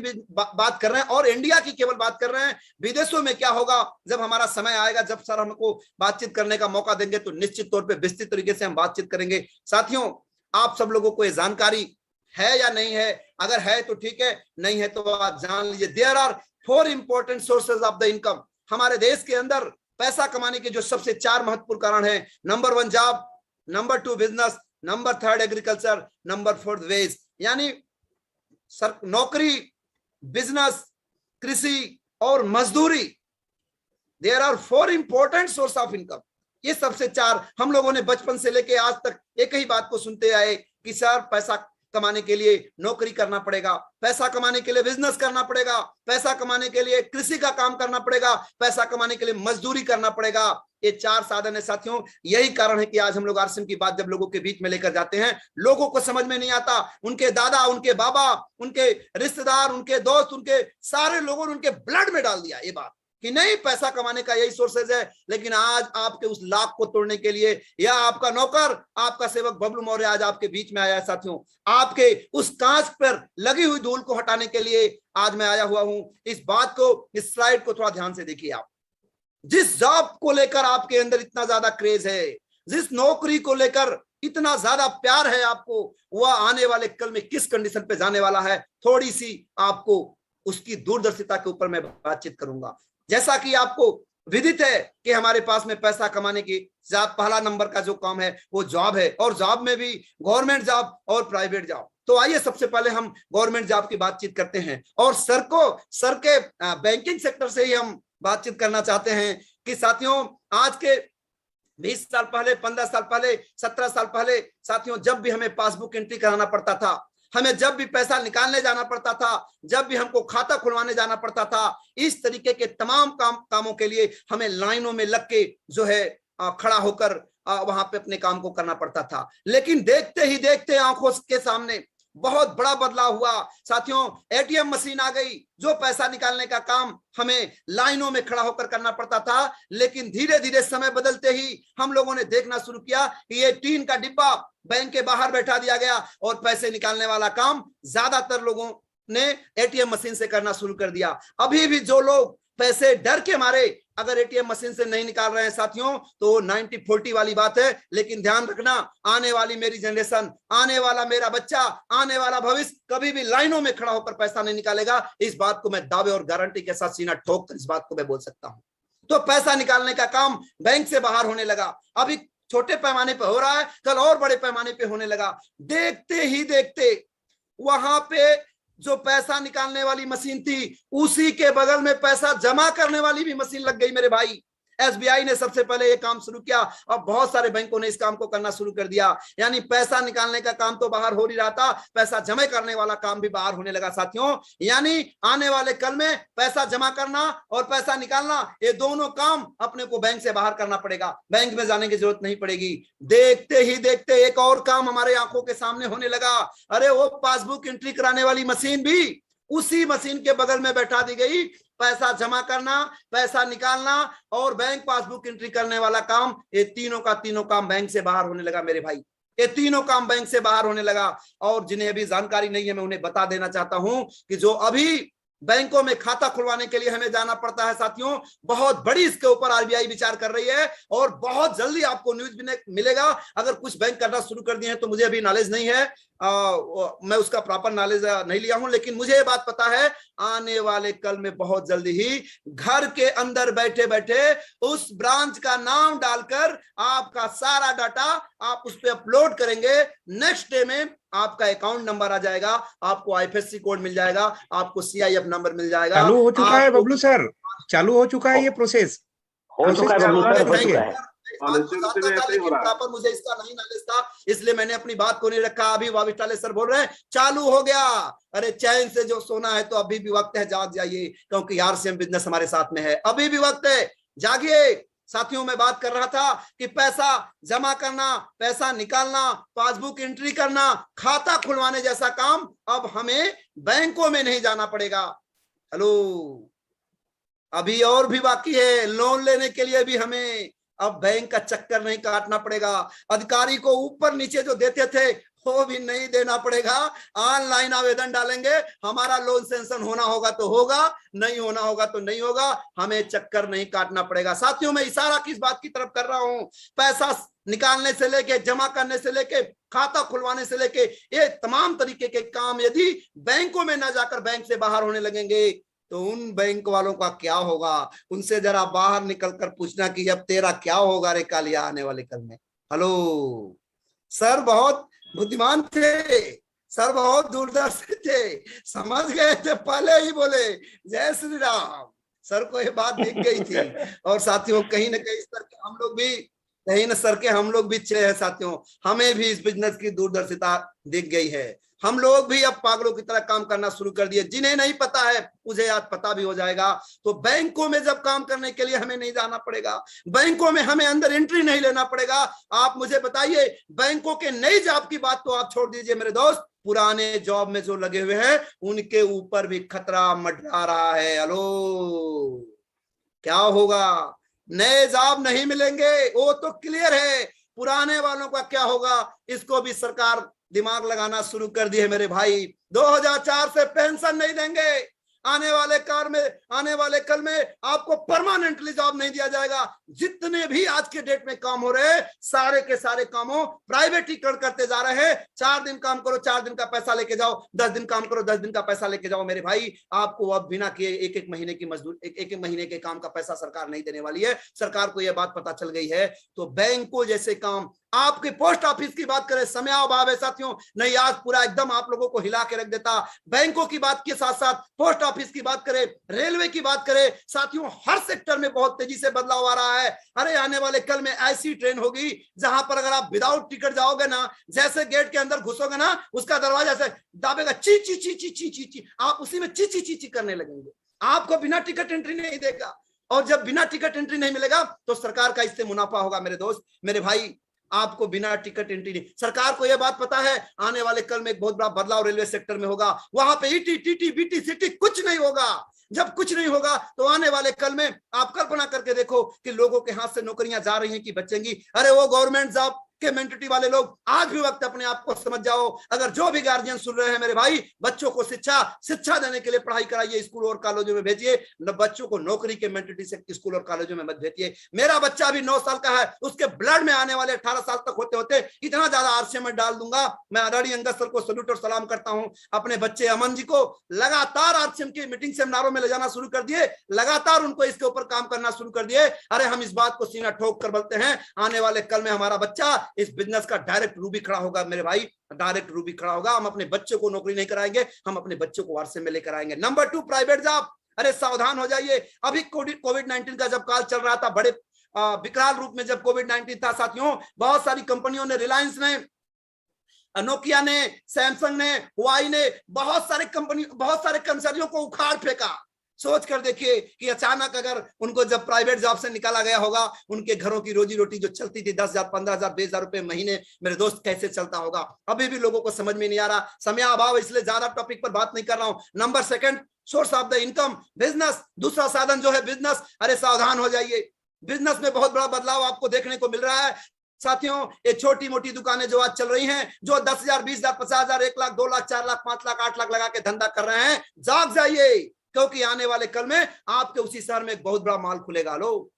भी बात कर रहे हैं और इंडिया की केवल बात कर रहे हैं। विदेशों में क्या होगा जब हमारा समय आएगा, जब सर हमको बातचीत करने का मौका देंगे तो निश्चित तौर पे विस्तृत तरीके से हम बातचीत करेंगे। साथियों, आप सब लोगों को ये जानकारी है या नहीं है? अगर है तो ठीक है, नहीं है तो आप जान लीजिए। There are 4 important sources of the income. हमारे देश के अंदर पैसा कमाने के जो सबसे 4 महत्वपूर्ण कारण है। Number 1 job, number 2 business, number 3 agriculture, number 4 wage. यानी नौकरी, बिजनेस, कृषि और मजदूरी। There are 4 important source of income. ये सबसे 4 हम लोगों ने बचपन से लेके आज तक एक ही बात को सुनते आए कि सर पैसा कमाने के लिए नौकरी करना पड़ेगा, पैसा कमाने के लिए बिजनेस करना पड़ेगा, पैसा कमाने के लिए कृषि का काम करना पड़ेगा, पैसा कमाने के लिए मजदूरी करना पड़ेगा। ये 4 साधन है साथियों। यही कारण है कि आज हम लोग आरसीएम की बात जब लोगों के बीच में लेकर जाते हैं, लोगों को समझ में नहीं आता। उनके दादा, उनके बाबा, उनके रिश्तेदार, उनके दोस्त, उनके सारे लोगों ने उनके ब्लड में डाल दिया ये बात कि नहीं, पैसा कमाने का यही सोर्सेज है। लेकिन आज आपके उस लाख को तोड़ने के लिए या आपका नौकर, आपका सेवक बबलू मौर्य आज आपके बीच में आया है साथियों। आपके उस कांच पर लगी हुई धूल को हटाने के लिए आज मैं आया हुआ हूं। इस बात को, इस स्लाइड को थोड़ा ध्यान से देखिए। आप जिस जॉब को लेकर आपके अंदर इतना ज्यादा क्रेज है, जिस नौकरी को लेकर इतना ज्यादा प्यार है आपको, वह आने वाले कल में किस कंडीशन पे जाने वाला है, थोड़ी सी आपको उसकी दूरदर्शिता के ऊपर मैं बातचीत करूंगा। जैसा कि आपको विदित है कि हमारे पास में पैसा कमाने की पहला नंबर का जो काम है वो जॉब है, और जॉब में भी गवर्नमेंट जॉब और प्राइवेट जॉब। तो आइए सबसे पहले हम गवर्नमेंट जॉब की बातचीत करते हैं, और सर के बैंकिंग सेक्टर से ही हम बातचीत करना चाहते हैं कि साथियों आज के 20 साल पहले, 15 साल पहले, 17 साल पहले साथियों, जब भी हमें पासबुक एंट्री कराना पड़ता था, हमें जब भी पैसा निकालने जाना पड़ता था, जब भी हमको खाता खुलवाने जाना पड़ता था, इस तरीके के तमाम कामों के लिए हमें लाइनों में लग के जो है खड़ा होकर वहां पे अपने काम को करना पड़ता था। लेकिन देखते ही देखते आंखों के सामने बहुत बड़ा बदलाव हुआ साथियों। एटीएम मशीन आ गई, जो पैसा निकालने का काम हमें लाइनों में खड़ा होकर करना पड़ता था। लेकिन धीरे धीरे समय बदलते ही हम लोगों ने देखना शुरू किया कि ये टीन का डिब्बा बैंक के बाहर बैठा दिया गया, और पैसे निकालने वाला काम ज्यादातर लोगों ने एटीएम मशीन से करना शुरू कर दिया। अभी भी जो लोग पैसे डर के मारे अगर एटीएम मशीन से नहीं निकाल रहे हैं साथियों, तो 90-40 वाली बात है। लेकिन ध्यान रखना, आने वाली मेरी जनरेशन, आने वाला मेरा बच्चा, आने वाला भविष्य कभी भी लाइनों में खड़ा होकर पैसा नहीं निकालेगा। इस बात को मैं दावे और गारंटी के साथ सीना ठोक कर इस बात को मैं बोल सकता हूं। तो पैसा निकालने का काम बैंक से बाहर होने लगा। अभी छोटे पैमाने पर हो रहा है, कल और बड़े पैमाने पे होने लगा। देखते ही देखते वहां पे जो पैसा निकालने वाली मशीन थी, उसी के बगल में पैसा जमा करने वाली भी मशीन लग गई मेरे भाई। एसबीआई ने सबसे पहले ये काम शुरू किया, अब बहुत सारे बैंकों ने इस काम को करना शुरू कर दिया। यानी पैसा निकालने का काम तो बाहर हो नहीं रहा था, पैसा जमा करने वाला काम भी बाहर होने लगा साथियों। यानी आने वाले कल में पैसा जमा करना और पैसा निकालना, ये दोनों काम अपने को बैंक से बाहर करना पड़ेगा, बैंक में जाने की जरूरत नहीं पड़ेगी। देखते ही देखते एक और काम हमारे आंखों के सामने होने लगा। अरे वो पासबुक एंट्री कराने वाली मशीन भी उसी मशीन के बगल में बैठा दी गई। पैसा जमा करना, पैसा निकालना और बैंक पासबुक एंट्री करने वाला काम, ये तीनों का तीनों काम बैंक से बाहर होने लगा मेरे भाई। ये तीनों काम बैंक से बाहर होने लगा। और जिन्हें अभी जानकारी नहीं है, मैं उन्हें बता देना चाहता हूं कि जो अभी बैंकों में खाता खुलवाने के लिए हमें जाना पड़ता है साथियों, बहुत बड़ी इसके ऊपर आरबीआई विचार कर रही है, और बहुत जल्दी आपको न्यूज मिलेगा। अगर कुछ बैंक करना शुरू कर दिए हैं तो मुझे अभी नॉलेज नहीं है, मैं उसका प्रॉपर नॉलेज नहीं लिया हूं, लेकिन मुझे ये बात पता है आने वाले कल में बहुत जल्दी ही घर के अंदर बैठे बैठे उस ब्रांच का नाम डालकर आपका सारा डाटा आप उस पर अपलोड करेंगे। नेक्स्ट डे में आपका अकाउंट नंबर आ जाएगा, आपको आईएफएससी कोड मिल जाएगा, आपको सीआईएफ नंबर मिल जाएगा। चालू हो चुका है बबलू सर, चालू हो चुका है ये प्रोसेस, हो चुका है बबलू सर, हो चुका है। लेकिन प्रॉपर मुझे इसका नहीं नॉलेज था, इसलिए मैंने अपनी बात को नहीं रखा। अभी वाविटाले सर बोल रहे हैं चालू हो गया। अरे चैन से जो सोना है तो अभी भी वक्त है, जाग जाइए, क्योंकि आरसीएम बिजनेस हमारे साथ में है, अभी भी वक्त है, जागिए साथियों। मैं बात कर रहा था कि पैसा जमा करना, पैसा निकालना, पासबुक एंट्री करना, खाता खुलवाने जैसा काम अब हमें बैंकों में नहीं जाना पड़ेगा। हेलो, अभी और भी बाकी है। लोन लेने के लिए भी हमें अब बैंक का चक्कर नहीं काटना पड़ेगा। अधिकारी को ऊपर नीचे जो देते थे वो भी नहीं देना पड़ेगा, ऑनलाइन आवेदन डालेंगे, हमारा लोन सैंक्शन होना होगा तो होगा, नहीं होना होगा तो नहीं होगा, हमें चक्कर नहीं काटना पड़ेगा। साथियों, मैं इशारा किस बात की तरफ कर रहा हूं? पैसा निकालने से लेके, जमा करने से लेके, खाता खुलवाने से लेके, ये तमाम तरीके के काम यदि बैंकों में ना जाकर बैंक से बाहर होने लगेंगे तो उन बैंक वालों का क्या होगा? उनसे जरा बाहर निकलकर पूछना कि अब तेरा क्या होगा रे कालिया आने वाले कल में। हेलो सर, बहुत बुद्धिमान थे सर, बहुत दूरदर्शी थे, समझ गए थे, पहले ही बोले जय श्री राम। सर को ये बात दिख गई थी। और साथियों, कहीं ना कहीं सर के हम लोग भी, कहीं ना सर के हम लोग भी चले हैं साथियों, हमें भी इस बिजनेस की दूरदर्शिता दिख गई है। हम लोग भी अब पागलों की तरह काम करना शुरू कर दिए। जिन्हें नहीं पता है मुझे आज पता भी हो जाएगा। तो बैंकों में जब काम करने के लिए हमें नहीं जाना पड़ेगा, बैंकों में हमें अंदर एंट्री नहीं लेना पड़ेगा। आप मुझे बताइए, बैंकों के नई जॉब की बात तो आप छोड़ दीजिए मेरे दोस्त, पुराने जॉब में जो लगे हुए हैं उनके ऊपर भी खतरा मंडरा रहा है। हेलो, क्या होगा? नए जॉब नहीं मिलेंगे, वो तो क्लियर है। पुराने वालों का क्या होगा, इसको भी सरकार दिमाग लगाना शुरू कर दी है मेरे भाई। 2004 से पेंशन नहीं देंगे, आने वाले कल में आपको परमानेंटली जॉब नहीं दिया जाएगा। जितने भी आज के डेट में काम हो रहे हैं, सारे के सारे कामों प्राइवेटीकरण करते जा रहे हैं। 4 दिन काम करो, 4 दिन का पैसा लेके जाओ, 10 दिन काम करो, 10 दिन का पैसा लेके जाओ। मेरे भाई, आपको अब बिना किए एक महीने की मजदूर, एक महीने के काम का पैसा सरकार नहीं देने वाली है। सरकार को यह बात पता चल गई है। तो बैंकों जैसे काम, आपके पोस्ट ऑफिस की बात करें, समय अभाव है साथियों, नहीं आज पूरा एकदम आप लोगों को हिला के रख देता। बैंकों की बात के साथ साथ पोस्ट ऑफिस की बात करें, रेलवे की बात करें साथियों, हर सेक्टर में बहुत तेजी से बदलाव आ रहा है। अरे आने वाले कल में ऐसी ट्रेन होगी जहां पर अगर आप विदाउट टिकट जाओगे ना, जैसे गेट के अंदर घुसोगे ना, उसका दरवाजा से दाबेगा, ची ची ची ची ची ची ची, आप उसी में ची ची ची ची करने लगेंगे। आपको बिना टिकट एंट्री नहीं देगा, और जब बिना टिकट एंट्री नहीं मिलेगा तो सरकार का इससे मुनाफा होगा। मेरे दोस्त, मेरे भाई, आपको बिना टिकट एंट्री नहीं, सरकार को यह बात पता है आने वाले कल में एक बहुत बड़ा बदलाव रेलवे सेक्टर में होगा। वहां पे ईटी टीटी बीटी सिटी कुछ नहीं होगा। जब कुछ नहीं होगा तो आने वाले कल में आप कल्पना करके देखो कि लोगों के हाथ से नौकरियां जा रही हैं कि बचेंगी। अरे वो गवर्नमेंट जॉब के मेंटिटी वाले लोग, आज भी वक्त अपने आप को समझ जाओ। अगर जो भी गार्जियन सुन रहे हैं मेरे भाई, बच्चों को शिक्षा देने के लिए पढ़ाई कराइए, स्कूल और कॉलेजों में भेजिए, न बच्चों को नौकरी के मेंटिटी से स्कूल और कॉलेजों में मत भेजिए। मेरा बच्चा भी 9 साल का है, उसके ब्लड में आने वाले 18 साल तक होते होते इतना ज्यादा आरसीएम में डाल दूंगा। मैं आदरणीय अंगद सर को सल्यूट और सलाम करता हूं। अपने बच्चे अमन जी को लगातार आरसीएम की मीटिंग सेमिनारों में ले जाना शुरू कर दिए, लगातार उनको इसके ऊपर काम करना शुरू कर दिए। अरे हम इस बात को सीना ठोक कर बोलते हैं, आने वाले कल में हमारा बच्चा इस बिजनेस का डायरेक्ट रूबी खड़ा होगा मेरे भाई, डायरेक्ट रूबी खड़ा होगा। हम अपने बच्चों को नौकरी नहीं कराएंगे, हम अपने बच्चों को आरसीएम में लेकर आएंगे। Number 2, private job. अरे सावधान हो जाइए। अभी कोविड-19 का जब काल चल रहा था, बड़े विकराल रूप में जब कोविड-19 था साथियों, बहुत सारी कंपनियों ने, रिलायंस ने, नोकिया ने, सैमसंग ने, हुआई ने, बहुत सारे कर्मचारियों को उखाड़ फेंका। सोच कर देखिए कि अचानक अगर उनको जब प्राइवेट जॉब से निकाला गया होगा, उनके घरों की रोजी रोटी जो चलती थी 10,000, 15,000, 20,000 रुपए महीने, मेरे दोस्त कैसे चलता होगा? अभी भी लोगों को समझ में नहीं आ रहा। समय अभाव, इसलिए ज्यादा टॉपिक पर बात नहीं कर रहा हूं। Number 2, source of the income, business. दूसरा साधन जो है बिजनेस। अरे सावधान हो जाइए, बिजनेस में बहुत बड़ा बदलाव आपको देखने को मिल रहा है साथियों। ये छोटी मोटी दुकानें जो आज चल रही हैं, जो 10,000, 20,000, 50,000, 1 लाख, 2 लाख, 4 लाख, 5 लाख, 8 लाख लगा के धंधा कर रहे हैं, जाग जाइए, क्योंकि आने वाले कल में आपके उसी शहर में एक बहुत बड़ा माल खुलेगा। लो,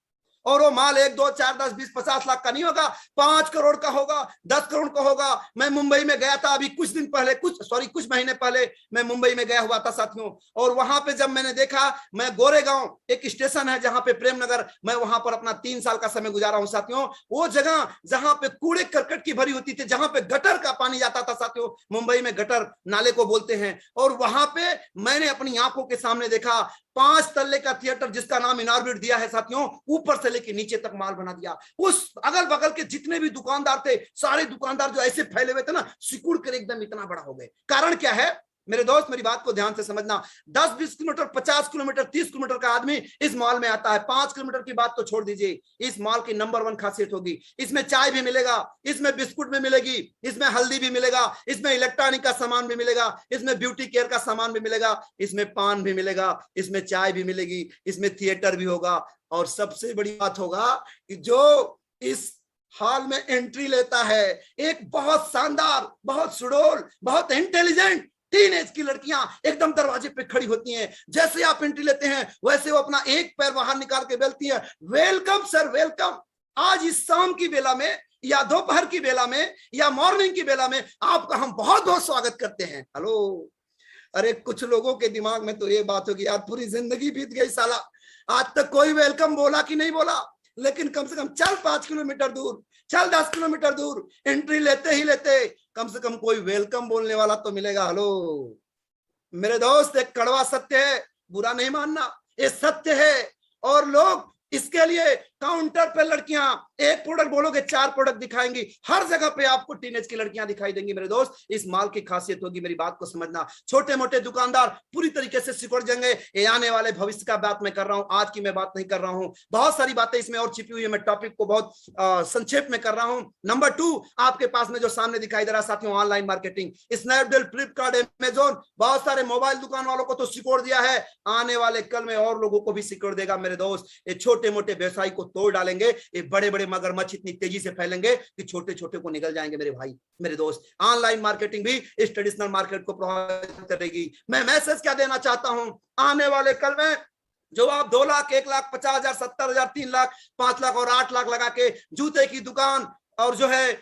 और वो माल 1, 2, 4, 10, 20, 50 लाख का नहीं होगा, 5 करोड़ का होगा, 10 करोड़ का होगा। मैं मुंबई में गया था अभी कुछ महीने पहले मैं मुंबई में गया हुआ था साथियों, और वहां पे जब मैंने देखा, मैं गोरेगांव एक स्टेशन है जहां पे प्रेम नगर, मैं वहां पर अपना 3 साल का समय गुजारा हूं साथियों। वो जगह जहां पे कूड़े करकट की भरी होती थी, जहां पे गटर का पानी जाता था साथियों, मुंबई में गटर नाले को बोलते हैं, और वहां पे मैंने अपनी आंखों के सामने देखा 5 तल्ले का थिएटर जिसका नाम इनॉर्बिट दिया है साथियों, ऊपर से लेके नीचे तक माल बना दिया। उस अगल बगल के जितने भी दुकानदार थे, सारे दुकानदार जो ऐसे फैले हुए थे ना, सिकुड़ कर एकदम इतना बड़ा हो गए। कारण क्या है मेरे दोस्त, मेरी बात को ध्यान से समझना। 10-20 किलोमीटर, 50 किलोमीटर, 30 किलोमीटर का आदमी इस मॉल में आता है। 5 किलोमीटर की बात तो छोड़ दीजिए, इस मॉल की नंबर 1 खासियत होगी, इसमें चाय भी मिलेगा, इसमें बिस्कुट भी मिलेगी, इसमें हल्दी भी मिलेगा, इसमें इलेक्ट्रॉनिक का सामान भी मिलेगा, इसमें ब्यूटी केयर का सामान भी मिलेगा, इसमें पान भी मिलेगा, इसमें चाय भी मिलेगी, इसमें थिएटर भी होगा, और सबसे बड़ी बात होगा कि जो इस हॉल में एंट्री लेता है, एक बहुत शानदार, बहुत सुडौल, बहुत इंटेलिजेंट टीनेज की लड़कियां एकदम दरवाजे पे खड़ी होती हैं। जैसे आप एंट्री लेते हैं वैसे वो अपना एक पैर बाहर निकाल के बोलती है, वेलकम सर वेलकम। आज इस शाम की बेला में या दोपहर की बेला में या मॉर्निंग की बेला में आपका हम बहुत बहुत स्वागत करते हैं। हेलो। अरे कुछ लोगों के दिमाग में तो ये बात होगी, यार पूरी जिंदगी बीत गई साला, आज तक कोई वेलकम बोला कि नहीं बोला। लेकिन कम से कम चल 5 किलोमीटर दूर, चल 10 किलोमीटर दूर, एंट्री लेते ही लेते कम से कम कोई वेलकम बोलने वाला तो मिलेगा। हेलो मेरे दोस्त, एक कड़वा सत्य है, बुरा नहीं मानना, ये सत्य है। और लोग इसके लिए काउंटर पे लड़कियां एक प्रोडक्ट बोलोगे 4 प्रोडक्ट दिखाएंगी, हर जगह पे आपको टीनेज की लड़कियां दिखाई देंगी। मेरे दोस्त, इस माल की खासियत होगी, मेरी बात को समझना। छोटे मोटे दुकानदार पूरी तरीके से सिकुड़ जाएंगे। ये आने वाले भविष्य का बात मैं कर रहा हूं, आज की मैं बात नहीं कर रहा हूं। बहुत सारी बातें इसमें और छिपी हुई है, मैं टॉपिक को बहुत संक्षेप में कर रहा हूं। नंबर 2 आपके पास में जो सामने दिखाई दे रहा है साथियों, online marketing, Snapdeal, Flipkart, Amazon, बहुत सारे मोबाइल दुकान वालों को तो सिकोड़ दिया है, आने वाले कल में और लोगों को भी सिकोड़ देगा। मेरे दोस्त, ये छोटे मोटे व्यवसाय को तोड़ डालेंगे, ये बड़े बड़े मगरमच्छ इतनी तेजी से फैलेंगे कि छोटे छोटे को निकल जाएंगे। मेरे भाई मेरे दोस्त, ऑनलाइन मार्केटिंग भी इस ट्रेडिशनल मार्केट को प्रभावित करेगी। मैं मैसेज क्या देना चाहता हूं, आने वाले कल में जो आप 2 लाख, 1 लाख, 50,000, 70,000, 3 लाख, 5 लाख और 8 लाख लगा के जूते की दुकान और जो है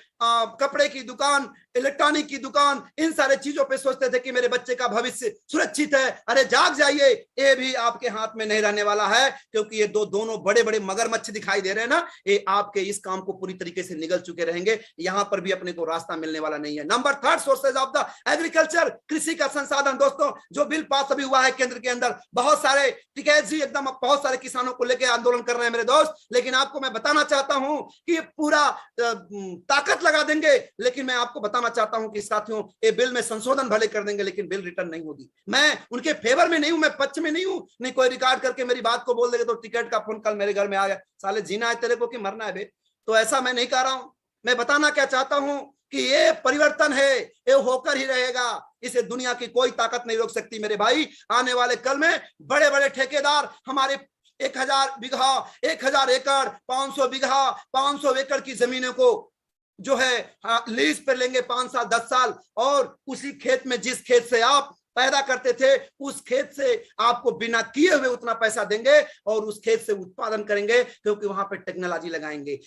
कपड़े की दुकान, इलेक्ट्रॉनिक की दुकान, इन सारे चीजों पे सोचते थे कि मेरे बच्चे का भविष्य सुरक्षित है। अरे जाग जाइए, ये भी आपके हाथ में नहीं रहने वाला है, क्योंकि ये दोनों बड़े बड़े मगरमच्छ दिखाई दे रहे हैं ना, ये आपके इस काम को पूरी तरीके से निगल चुके रहेंगे। यहां पर भी अपने को रास्ता मिलने वाला नहीं है। Number 3 sources of the agriculture, कृषि का संसाधन। दोस्तों, जो बिल पास अभी हुआ है केंद्र के अंदर, बहुत सारे टिकैत जी एकदम बहुत सारे किसानों को लेकर आंदोलन कर रहे हैं मेरे दोस्त। लेकिन आपको मैं बताना चाहता हूं कि ये पूरा ताकत लगा देंगे, लेकिन मैं आपको बताना चाहता हूं कि साथियों, ये बिल में संशोधन भले कर देंगे लेकिन बिल रिटर्न नहीं होगी। मैं उनके फेवर में नहीं हूं, मैं पक्ष में नहीं हूं। नहीं कोई रिकॉर्ड करके मेरी बात को बोल देंगे तो टिकट का फोन कल मेरे घर में आ गया, साले जीना है तेरे को कि मरना है बे। तो ऐसा मैं नहीं कह रहा हूं। मैं बताना क्या चाहता हूं कि ये परिवर्तन है, ये होकर ही रहेगा, इसे दुनिया की कोई ताकत नहीं रोक सकती। मेरे भाई, आने वाले कल में बड़े बड़े ठेकेदार हमारे 1000 बीघा, 1000 एकड़, 500 बीघा, 500 एकड़ की जमीनों को जो है लीज पर लेंगे 5 साल, 10 साल, और उसी खेत में, जिस खेत से आप पैदा करते थे, उस खेत से आपको बिना किए हुए उतना पैसा देंगे और उस खेत से उत्पादन करेंगे, क्योंकि वहां पर टेक्नोलॉजी लगाएंगे।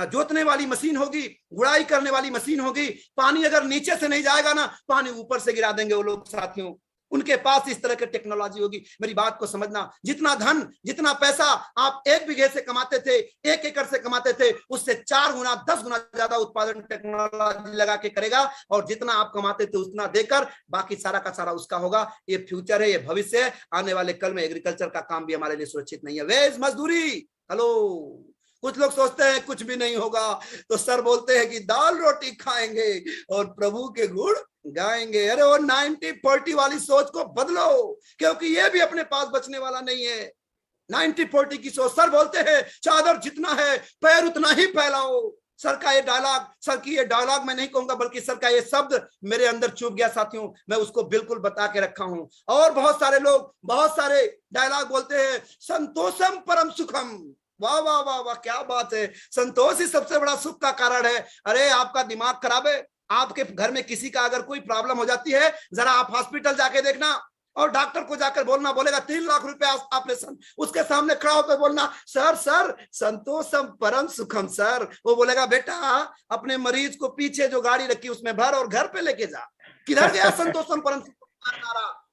जोतने वाली मशीन होगी, गुड़ाई करने वाली मशीन होगी। पानी अगर नीचे से नहीं जाएगा ना, पानी ऊपर से गिरा देंगे वो लोग साथियों। उनके पास इस तरह की टेक्नोलॉजी होगी। मेरी बात को समझना, जितना धन, जितना पैसा आप 1 बीघे से कमाते थे, 1 एकड़ से कमाते थे, उससे 4 गुना, 10 गुना ज्यादा उत्पादन टेक्नोलॉजी लगा के करेगा। और जितना आप कमाते थे उतना देकर बाकी सारा का सारा उसका होगा। ये फ्यूचर है, ये भविष्य है। आने वाले कल में एग्रीकल्चर का काम भी हमारे लिए सुरक्षित नहीं है। वेज मजदूरी। हेलो, कुछ लोग सोचते हैं कुछ भी नहीं होगा, तो सर बोलते हैं कि दाल रोटी खाएंगे और प्रभु के गुण गाएंगे। अरे वो 90-40 वाली सोच को बदलो, क्योंकि ये भी अपने पास बचने वाला नहीं है। 90-40 की सोच। सर बोलते हैं चादर जितना है पैर उतना ही फैलाओ। सर का ये डायलॉग, सर की ये डायलॉग मैं नहीं कहूंगा, बल्कि सर का ये शब्द मेरे अंदर चुभ गया साथियों। मैं उसको बिल्कुल बता के रखा हूं। और बहुत सारे लोग बहुत सारे डायलॉग बोलते हैं, संतोषम परम सुखम। वाह वाह वाह वाह, क्या बात है, संतोष ही सबसे बड़ा सुख का कारण है। अरे आपका दिमाग खराब है। आपके घर में किसी का अगर कोई प्रॉब्लम हो जाती है, जरा आप हॉस्पिटल जाके देखना और डॉक्टर को जाकर बोलना, बोलेगा 3 लाख रुपए ऑपरेशन, उसके सामने खड़ा होकर बोलना, सर सर संतोषम परम सुखम सर। वो बोलेगा, बेटा अपने मरीज को पीछे जो गाड़ी रखी उसमें भर और घर पे लेके जा। किधर गया संतोषम परम सुखम?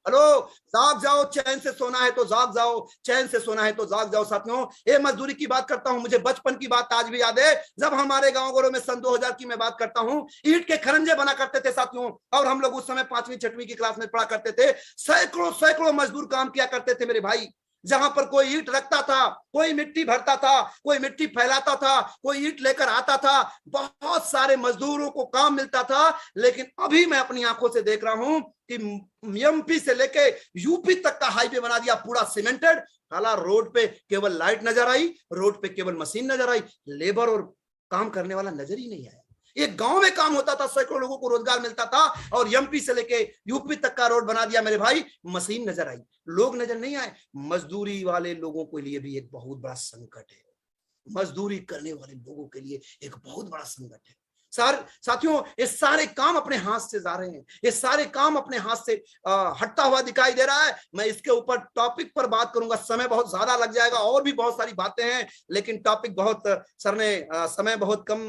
हेलो, जाग जाओ, चैन से सोना है तो जाग जाओ, चैन से सोना है तो जाग जाओ साथियों। ये मजदूरी की बात करता हूं, मुझे बचपन की बात आज भी याद है, जब हमारे गांव-गोरों में सन 2000 की मैं बात करता हूं, ईंट के खरंजे बना करते थे साथियों। और हम लोग उस समय 5वीं 6वीं की क्लास में पढ़ा करते थे। सैकड़ों सैकड़ों मजदूर काम किया करते थे मेरे भाई। जहां पर कोई ईंट रखता था, कोई मिट्टी भरता था, कोई मिट्टी फैलाता था, कोई ईंट लेकर आता था, बहुत सारे मजदूरों को काम मिलता था। लेकिन अभी मैं अपनी आंखों से देख रहा हूं कि एमपी से लेके यूपी तक का हाईवे बना दिया, पूरा सीमेंटेड। साला रोड पे केवल लाइट नजर आई, रोड पे केवल मशीन नजर आई, लेबर और काम करने वाला नजर ही नहीं आया। एक गांव में काम होता था, सैकड़ों लोगों को रोजगार मिलता था, और एमपी से लेके यूपी तक का रोड बना दिया मेरे भाई। मशीन नजर आई, लोग नजर नहीं आए। मजदूरी वाले लोगों के लिए भी एक बहुत बड़ा संकट है। मजदूरी करने वाले लोगों के लिए एक बहुत बड़ा संकट है। साथियों, ये सारे काम अपने हाथ से जा रहे हैं, ये सारे काम अपने हाथ से हटता हुआ दिखाई दे रहा है। मैं इसके ऊपर टॉपिक पर बात करूंगा, समय बहुत ज्यादा लग जाएगा, और भी बहुत सारी बातें हैं, लेकिन टॉपिक बहुत सर ने समय बहुत कम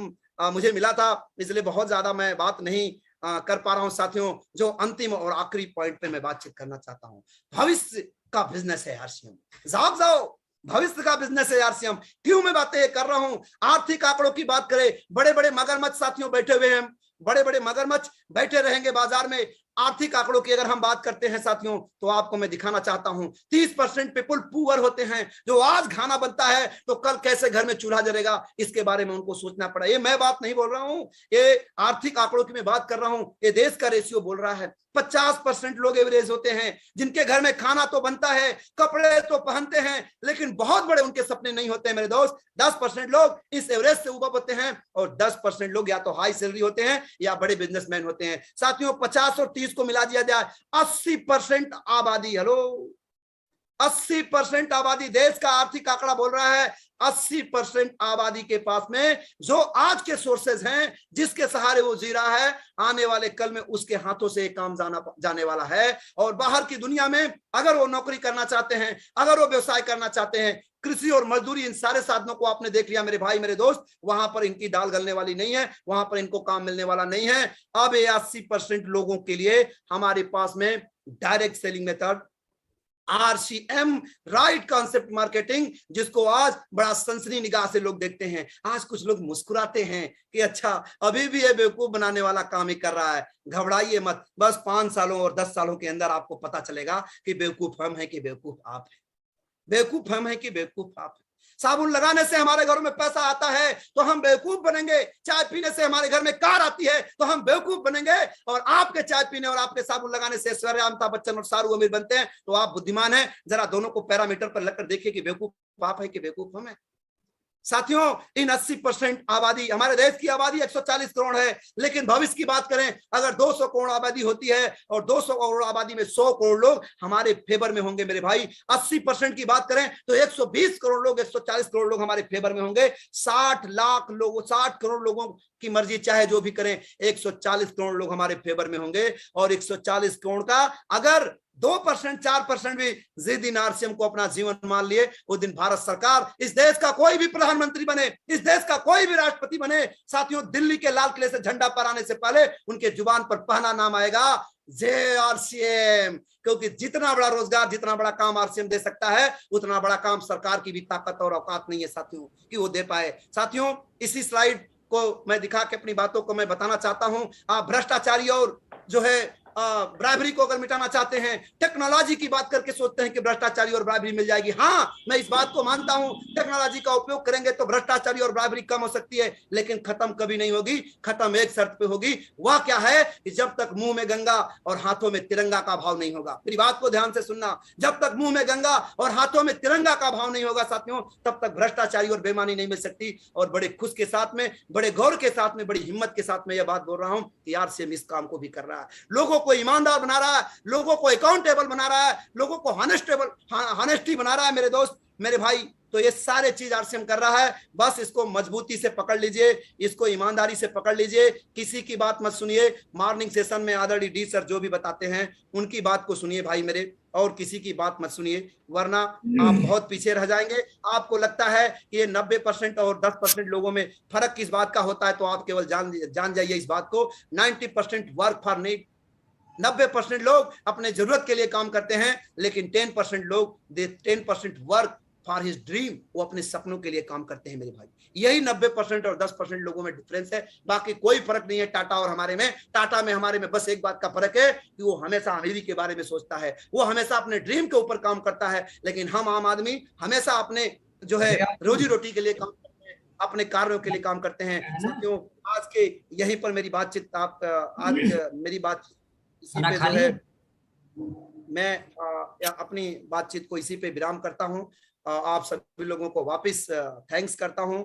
मुझे मिला था, इसलिए बहुत ज्यादा मैं बात नहीं कर पा रहा हूं। साथियों, जो अंतिम और आखिरी पॉइंट पे मैं बातचीत करना चाहता हूं, भविष्य का बिजनेस है आरसीएम। जाग जाओ, भविष्य का बिजनेस है आरसीएम। क्यों मैं बातें कर रहा हूं? आर्थिक आंकड़ों की बात करें, बड़े बड़े मगरमच्छ साथियों बैठे हुए हैं, बड़े बड़े मगरमच्छ बैठे रहेंगे बाजार में। आर्थिक आंकड़ों की अगर हम बात करते हैं साथियों, तो आपको मैं दिखाना चाहता हूं 30% पीपल पुअर होते हैं। जो आज खाना बनता है तो कल कैसे घर में चूल्हा जलेगा, इसके बारे में उनको सोचना पड़ा। ये मैं बात नहीं बोल रहा हूं, ये आर्थिक आंकड़ों की मैं बात कर रहा हूं, ये देश का रेशियो बोल रहा है। 50% लोग एवरेज होते हैं जिनके घर में खाना तो बनता है, कपड़े तो पहनते हैं, लेकिन बहुत बड़े उनके सपने नहीं होते हैं मेरे दोस्त। 10% लोग इस एवरेज से ऊपर होते हैं, और 10% लोग या तो हाई सैलरी होते हैं या बड़े बिजनेसमैन होते हैं। साथियों, 50 और 30 को मिला दिया जाए, 80% आबादी, हेलो, 80% आबादी, देश का आर्थिक आंकड़ा बोल रहा है 80% आबादी के पास में जो आज के सोर्सेज हैं, जिसके सहारे वो जी रहा है, आने वाले कल में उसके हाथों से काम जाने वाला है। और बाहर की दुनिया में अगर वो नौकरी करना चाहते हैं, अगर वो व्यवसाय करना चाहते हैं, कृषि और मजदूरी, इन सारे साधनों को आपने देख लिया मेरे भाई मेरे दोस्त, वहां पर इनकी दाल गलने वाली नहीं है, वहां पर इनको काम मिलने वाला नहीं है। अब ये 80% लोगों के लिए हमारे पास में direct selling method, RCM, right concept marketing, जिसको आज बड़ा सनसनी निगाह से लोग देखते हैं। आज कुछ लोग मुस्कुराते हैं कि अच्छा, अभी भी ये बेवकूफ बनाने वाला काम ही कर रहा है। घबराइए मत, बस 5 सालों और 10 सालों के अंदर आपको पता चलेगा कि बेवकूफ हम है कि बेवकूफ आप है, बेवकूफ हम है कि बेवकूफ आप है। साबुन लगाने से हमारे घरों में पैसा आता है तो हम बेवकूफ बनेंगे, चाय पीने से हमारे घर में कार आती है तो हम बेवकूफ बनेंगे, और आपके चाय पीने और आपके साबुन लगाने से ऐश्वर्या, अमिताभ बच्चन और शाहरुख अमीर बनते हैं तो आप बुद्धिमान हैं। जरा दोनों को पैरामीटर पर लगकर देखिए कि बेवकूफ आप है कि बेवकूफ हम है। साथियों, इन 80% आबादी, हमारे देश की आबादी 140 करोड़ है, लेकिन भविष्य की बात करें, अगर 200 करोड़ आबादी होती है और 200 करोड़ आबादी में 100 करोड़ लोग हमारे फेवर में होंगे मेरे भाई। 80% की बात करें तो 120 करोड़ लोग, 140 करोड़ लोग हमारे फेवर में होंगे। 60 लाख लोगों, 60 करोड़ लोगों की मर्जी चाहे जो भी करें, 140 करोड़ लोग हमारे फेवर में होंगे। और 140 करोड़ का अगर 2%, 4% भी जिद इन आरसीएम को अपना जीवन मान लिए, वो दिन भारत सरकार, इस देश का कोई भी प्रधानमंत्री बने, इस देश का कोई भी राष्ट्रपति बने, साथियों, दिल्ली के लाल किले से झंडा फहराने से पहले उनके जुबान पर पहला नाम आएगा जय आरसीएम। क्योंकि जितना बड़ा रोजगार, जितना बड़ा काम आरसीएम दे सकता है, उतना बड़ा काम सरकार की भी ताकत और औकात नहीं है साथियों कि वो दे पाए। साथियों, इसी स्लाइड को मैं दिखा के अपनी बातों को मैं बताना चाहता हूं। आप भ्रष्टाचारी और जो है ब्राइबरी को अगर मिटाना चाहते हैं, टेक्नोलॉजी की बात करके सोचते हैं कि भ्रष्टाचारी और ब्राइबरी मिल जाएगी। हाँ, मैं इस बात को मानता हूं, टेक्नोलॉजी का उपयोग करेंगे तो भ्रष्टाचारी और ब्राइबरी कम हो सकती है, लेकिन खत्म कभी नहीं होगी। खत्म एक शर्त पे होगी, वह क्या है कि जब तक मुंह में गंगा और हाथों में तिरंगा का भाव नहीं होगा। मेरी बात को ध्यान से सुनना, जब तक मुंह में गंगा और हाथों में तिरंगा का भाव नहीं होगा साथियों, तब तक भ्रष्टाचारी और बेईमानी नहीं मिल सकती। और बड़े खुश के साथ में, बड़े गौर के साथ में, बड़ी हिम्मत के साथ में यह बात बोल रहा हूं कि यार से इस काम को भी कर रहा है, लोगों को ईमानदार बना रहा है, लोगों को अकाउंटेबल बना रहा है, लोगों को हॉनेस्टी बना रहा है मेरे दोस्त मेरे भाई। तो ये सारे चीज आरसीएम कर रहा है। बस इसको मजबूती से पकड़ लीजिए, इसको ईमानदारी से पकड़ लीजिए, किसी की बात मत सुनिए। मॉर्निंग सेशन में आदरणीय डी सर जो भी बताते हैं उनकी बात को सुनिए भाई मेरे, और किसी की बात मत सुनिए, वरना आप बहुत पीछे रह जाएंगे। आपको लगता है कि ये 90% और 10% लोगों में फर्क किस बात का होता है, तो आप केवल जान जाइए इस बात को, 90% वर्क फॉर नीड, 90% लोग अपने जरूरत के लिए काम करते हैं, लेकिन 10% वर्क फॉर हिज ड्रीम, वो अपने सपनों के लिए काम करते हैं मेरे भाई। यही 90% और 10% लोगों में डिफरेंस है, बाकी कोई फर्क नहीं है टाटा और हमारे में। टाटा में हमारे में बस एक बात का फर्क है कि वो हमेशा अमीरी के बारे में सोचता है, वो हमेशा अपने ड्रीम के ऊपर काम करता है, लेकिन हम आम आदमी हमेशा अपने जो है रोजी रोटी के लिए काम करते हैं, अपने कार्यों के लिए काम करते हैं। साथियों, आज के यहीं पर मेरी बातचीत, आप आज मेरी बात इसी पे जो है मैं अपनी बातचीत को इसी पे विराम करता हूं। आप सभी लोगों को वापस थैंक्स करता हूं।